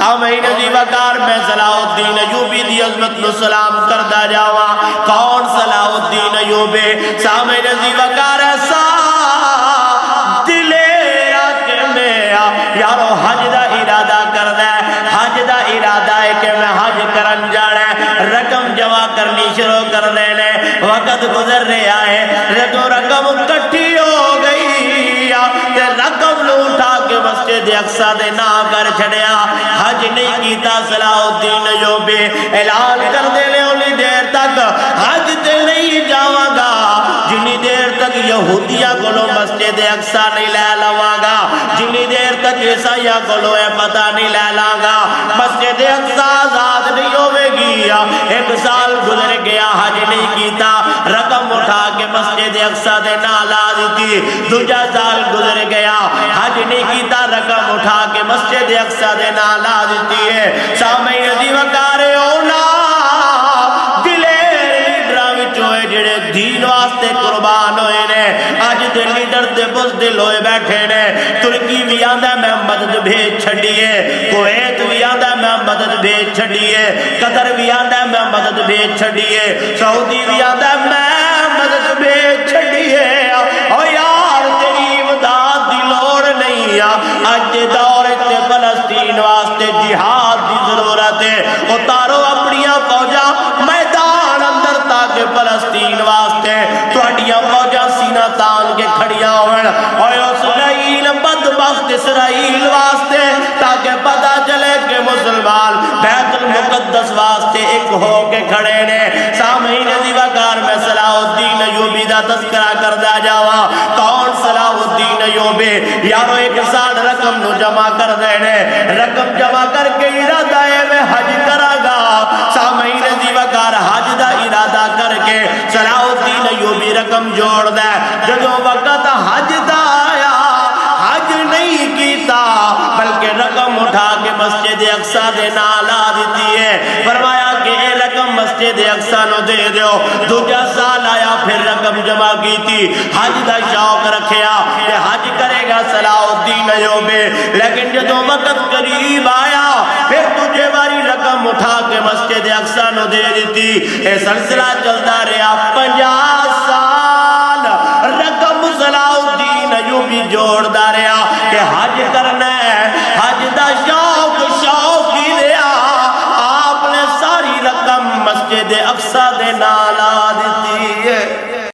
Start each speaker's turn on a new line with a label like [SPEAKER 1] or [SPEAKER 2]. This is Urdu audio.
[SPEAKER 1] سامعین عزیز وقار میں صلاح الدین ایوبی دی عظمت نو سلام کردہ جاوا. کون صلاح الدین ایوبی؟ سامعین عزیز وقار ایسا دلیرہ کہ میں یارو حج دا ارادہ کردہ ہے. حج دا ارادہ ہے کہ میں حج کرن جانا ہے. رقم جمع کرنی شروع کر دینے. وقت گزر رہا ہے. رقم کٹھی ہو گئی تے رقم لو اٹھا کے مسجد اقصی دے نام کر چھڑیا. حج نہیں کیتا صلاح الدین ایوبی. اعلان کر دینے انہی دیر تک حج تے نہیں جاواں گا جنی دیر تک یہودیاں کولو مسجد اقصی نہیں لے لواں گا. جنی دیر تک عیسائیاں کولو ہے پتہ نہیں لے لاں گا. مسجد اقصی آزاد نہیں ہوے گی. ایک سال گزر گیا حج نہیں کیتا. رقم اٹھا کے مسجد اقصی دے نام لا دیتی. دوجا سال گزر گیا حج نہیں کیتا. رقم اٹھا کے مسجد اقصی دے نام لا دیتی ہے. سامعین عزیز وقار اونا دلیر لیڈراں وچ ہوئے جڑے دین واسطے قربان ہوئے نے. اج دے لیڈر تے بزدل ہوئے بیٹھے نے. ترکی بھی آندا میں مدد بھیج چھڈیے. کویت بھی آندا میں مدد بھیج چھڈیے. قطر بھی آندا میں مدد بھیج چھڈیے. سعودی بھی آندا میں مدد بھیج چھڈیے. او یار تیری امداد دی لوڑ نہیں. اج دور تے فلسطین واسطے جہاد دی ضرورت ہے. اتارو اپنیاں فوجاں میدان اندر تاکہ فلسطین واسطے تہاڈیاں فوجاں سینہ تان کے کھڑیاں ہون. اوے اسرائیل بدبخت اسرائیل واسطے تاکہ پتہ چلے کہ مسلمان بیت المقدس واسطے ایک ہو کے کھڑے نے. سامعین عزیز وقار میں صلاح الدین ایوبی دا تذکرہ کردہ جاوا. کون صلاح الدین ایوبی؟ یارو ایک سال رقم نو جمع کر دینے. رقم جمع کر کے ارادہ ہے میں حج کرا گا. سامعین عزیز وقار حج دا ارادہ کر کے صلاح الدین ایوبی رقم جوڑ دے. جدو وقت حج دا آیا حج نہیں کیتا بلکہ رقم اٹھا کے مسجد اقصی دے نام لا دیتی ہے. فرمایا کہ اے رقم مسجد اقصی نو دے دیو. دوجا سال آیا پھر رقم جمع کی تھی. حج دا شوق رکھیا کہ حج کرے گا صلاح الدین ایوبی. لیکن جدو وقت قریب آیا پھر تجھے باری رقم اٹھا کے مسجد اقصی نو دے دیتی. اے سلسلہ چلتا رہا 50 سال. رقم صلاح الدین ایوبی جوڑ دا رہا کہ حج کرنا ہے. حج دا شوق ہی رہا. آپ نے ساری رقم مسجد اقصی دے نام لا دیتی ہے.